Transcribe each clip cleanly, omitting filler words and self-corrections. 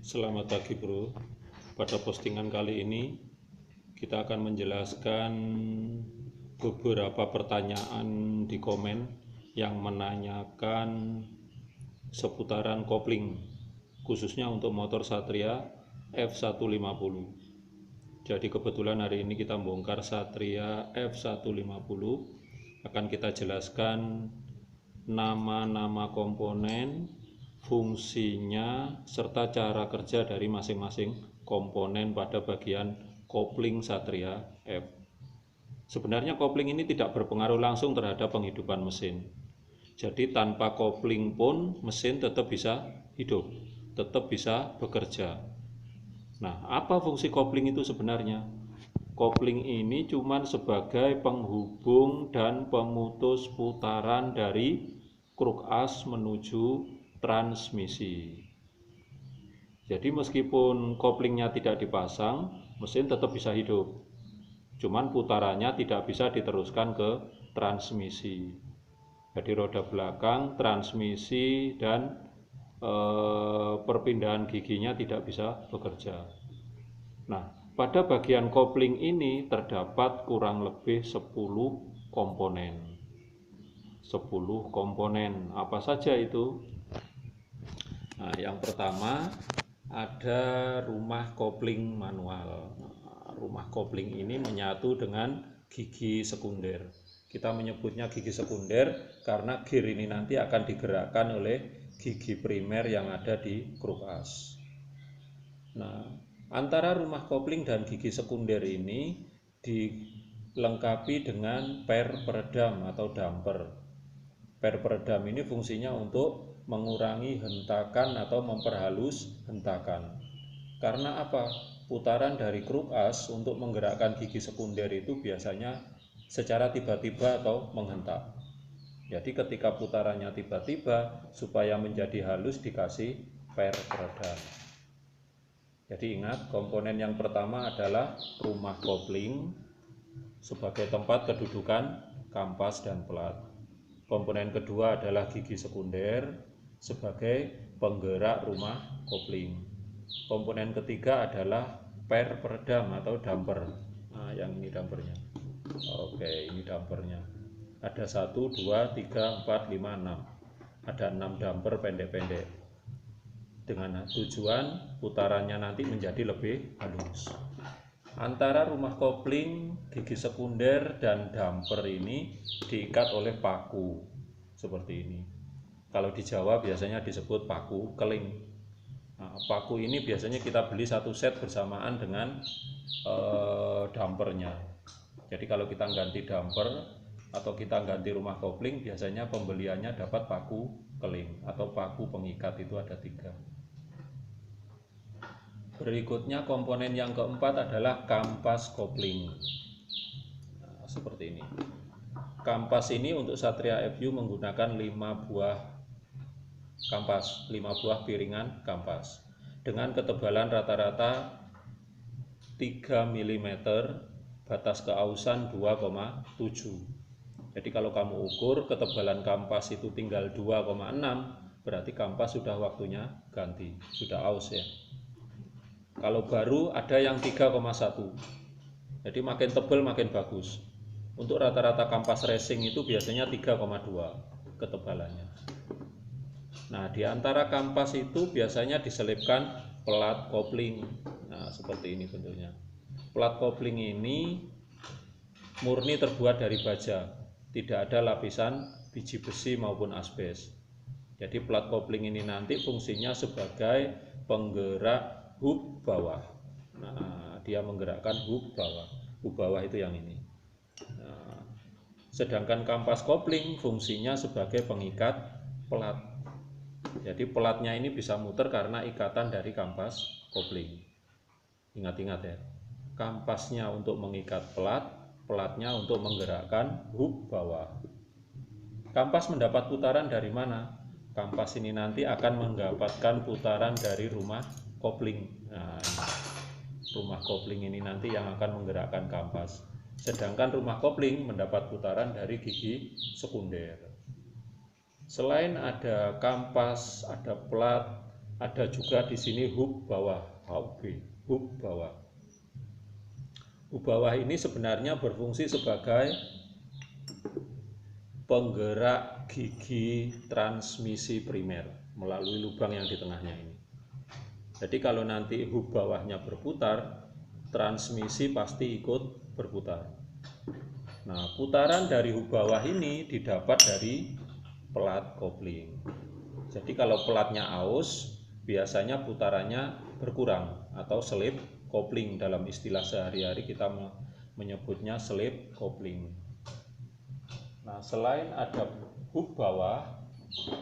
Selamat pagi bro. Pada postingan kali ini kita akan menjelaskan beberapa pertanyaan di komen yang menanyakan seputaran kopling, khususnya untuk motor Satria F150. Jadi kebetulan hari ini kita bongkar Satria F150. Akan kita jelaskan nama-nama komponen, fungsinya, serta cara kerja dari masing-masing komponen pada bagian kopling Satria F. Sebenarnya kopling ini tidak berpengaruh langsung terhadap penghidupan mesin. Jadi tanpa kopling pun mesin tetap bisa hidup, tetap bisa bekerja. Nah, apa fungsi kopling itu sebenarnya? Kopling ini cuma sebagai penghubung dan pemutus putaran dari kruk as menuju transmisi. Jadi meskipun koplingnya tidak dipasang, mesin tetap bisa hidup. Cuman putarannya tidak bisa diteruskan ke transmisi. Jadi roda belakang, transmisi, dan perpindahan giginya tidak bisa bekerja. Nah, pada bagian kopling ini terdapat kurang lebih 10 komponen. 10 komponen. Apa saja itu? Nah, yang pertama ada rumah kopling manual. Rumah kopling ini menyatu dengan gigi sekunder. Kita menyebutnya gigi sekunder karena gear ini nanti akan digerakkan oleh gigi primer yang ada di kruk as. Nah, antara rumah kopling dan gigi sekunder ini dilengkapi dengan per peredam atau damper. Per peredam ini fungsinya untuk mengurangi hentakan atau memperhalus hentakan. Karena apa? Putaran dari kruk as untuk menggerakkan gigi sekunder itu biasanya secara tiba-tiba atau menghentak. Jadi ketika putarannya tiba-tiba, supaya menjadi halus dikasih per peredam. Jadi ingat, komponen yang pertama adalah rumah kopling sebagai tempat kedudukan kampas dan pelat. Komponen kedua adalah gigi sekunder sebagai penggerak rumah kopling. Komponen ketiga adalah per peredam atau damper. Nah, yang ini dampernya. Oke, ini dampernya. Ada 1, 2, 3, 4, 5, 6. Ada 6 damper pendek-pendek. Dengan tujuan putarannya nanti menjadi lebih halus. Antara rumah kopling, gigi sekunder, dan damper ini diikat oleh paku seperti ini. Kalau di Jawa biasanya disebut paku keling. Nah, paku ini biasanya kita beli satu set bersamaan dengan dampernya. Jadi kalau kita ganti damper atau kita ganti rumah kopling, biasanya pembeliannya dapat paku keling atau paku pengikat, itu ada 3. Berikutnya komponen yang keempat adalah kampas kopling. Nah, seperti ini. Kampas ini untuk Satria FU menggunakan 5 buah kampas, 5 buah piringan kampas dengan ketebalan rata-rata 3 mm, batas keausan 2,7. Jadi kalau kamu ukur ketebalan kampas itu tinggal 2,6, berarti kampas sudah waktunya ganti, sudah aus ya. Kalau baru ada yang 3,1. Jadi makin tebal makin bagus. Untuk rata-rata kampas racing itu biasanya 3,2 ketebalannya. Nah, di antara kampas itu biasanya diselipkan pelat kopling. Nah, seperti ini bentuknya. Pelat kopling ini murni terbuat dari baja. Tidak ada lapisan biji besi maupun asbes. Jadi plat kopling ini nanti fungsinya sebagai penggerak hub bawah. Nah, dia menggerakkan hub bawah. Hub bawah itu yang ini. Nah, sedangkan kampas kopling fungsinya sebagai pengikat pelat. Jadi pelatnya ini bisa muter karena ikatan dari kampas kopling. Ingat-ingat ya. Kampasnya untuk mengikat pelat, pelatnya untuk menggerakkan hub bawah. Kampas mendapat putaran dari mana? Kampas ini nanti akan mendapatkan putaran dari rumah kopling. Nah, rumah kopling ini nanti yang akan menggerakkan kampas. Sedangkan rumah kopling mendapat putaran dari gigi sekunder. Selain ada kampas, ada pelat, Ada juga di sini hub bawah, HUB, hub bawah. Hub bawah ini sebenarnya berfungsi sebagai penggerak gigi transmisi primer melalui lubang yang di tengahnya ini. Jadi kalau nanti hub bawahnya berputar, transmisi pasti ikut berputar. Nah, putaran dari hub bawah ini didapat dari pelat kopling. Jadi kalau pelatnya aus, biasanya putarannya berkurang atau slip kopling. Dalam istilah sehari-hari kita menyebutnya slip kopling. Nah, selain ada hub bawah,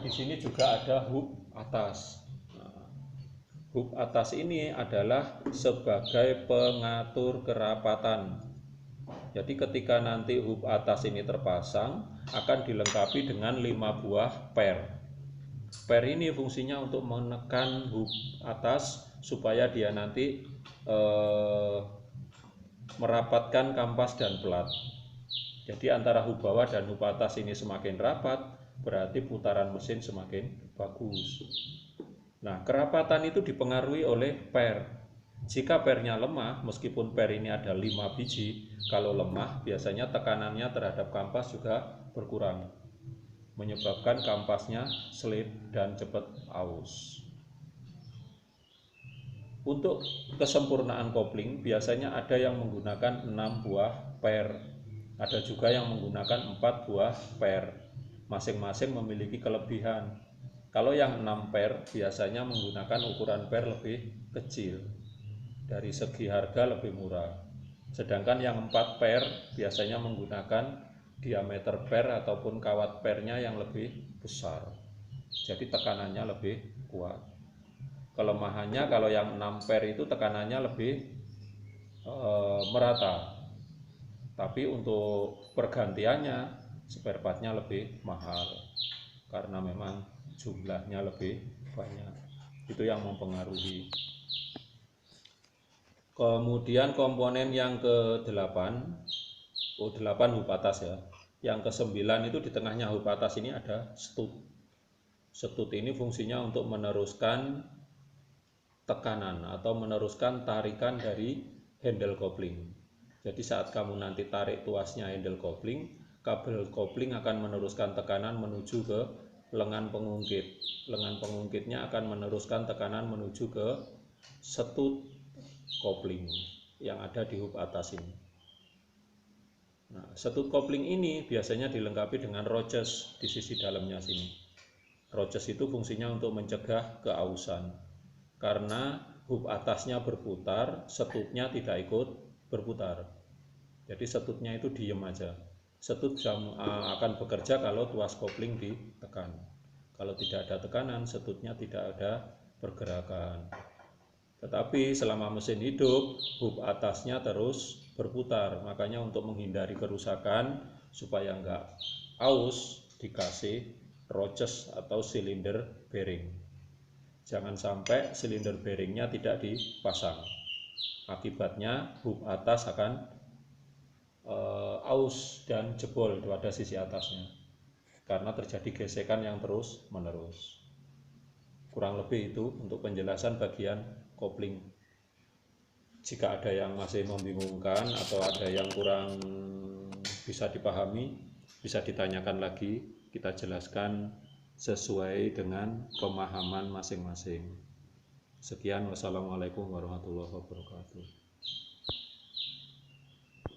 di sini juga ada hub atas. Hub atas ini adalah sebagai pengatur kerapatan. Jadi ketika nanti hub atas ini terpasang, akan dilengkapi dengan 5 buah per. Per ini fungsinya untuk menekan hub atas supaya dia nanti merapatkan kampas dan pelat. Jadi antara hub bawah dan hub atas ini semakin rapat, berarti putaran mesin semakin bagus. Nah, kerapatan itu dipengaruhi oleh per. Jika pernya lemah, meskipun per ini ada 5 biji, kalau lemah biasanya tekanannya terhadap kampas juga berkurang, menyebabkan kampasnya slip dan cepat aus. Untuk kesempurnaan kopling biasanya ada yang menggunakan 6 buah per, ada juga yang menggunakan 4 buah per. Masing-masing memiliki kelebihan. Kalau yang 6 per biasanya menggunakan ukuran per lebih kecil, dari segi harga lebih murah. Sedangkan yang 4 per biasanya menggunakan diameter per ataupun kawat pernya yang lebih besar, jadi tekanannya lebih kuat. Kelemahannya kalau yang 6 per itu tekanannya lebih merata, tapi untuk pergantiannya spare partnya lebih mahal karena memang jumlahnya lebih banyak. Itu yang mempengaruhi. Kemudian komponen yang ke-8, 8 hub atas ya. Yang ke-9 itu di tengahnya hub atas ini ada stud. Stud ini fungsinya untuk meneruskan tekanan atau meneruskan tarikan dari handle kopling. Jadi saat kamu nanti tarik tuasnya handle kopling, kabel kopling akan meneruskan tekanan menuju ke lengan pengungkit. Lengan pengungkitnya akan meneruskan tekanan menuju ke stud kopling yang ada di hub atas ini. Nah, stud kopling ini biasanya dilengkapi dengan roces di sisi dalamnya sini. Roces itu fungsinya untuk mencegah keausan. Karena hub atasnya berputar, stutnya tidak ikut berputar. Jadi stutnya itu diem aja. Stut akan bekerja kalau tuas kopling ditekan. Kalau tidak ada tekanan, stutnya tidak ada pergerakan. Tetapi selama mesin hidup, hub atasnya terus berputar. Makanya untuk menghindari kerusakan, supaya enggak aus, dikasih roces atau silinder bearing. Jangan sampai silinder bearingnya tidak dipasang. Akibatnya hub atas akan aus dan jebol pada sisi atasnya karena terjadi gesekan yang terus menerus. Kurang lebih itu untuk penjelasan bagian kopling. Jika ada yang masih membingungkan atau ada yang kurang bisa dipahami, bisa ditanyakan lagi, kita jelaskan sesuai dengan pemahaman masing-masing. Sekian, wassalamualaikum warahmatullahi wabarakatuh.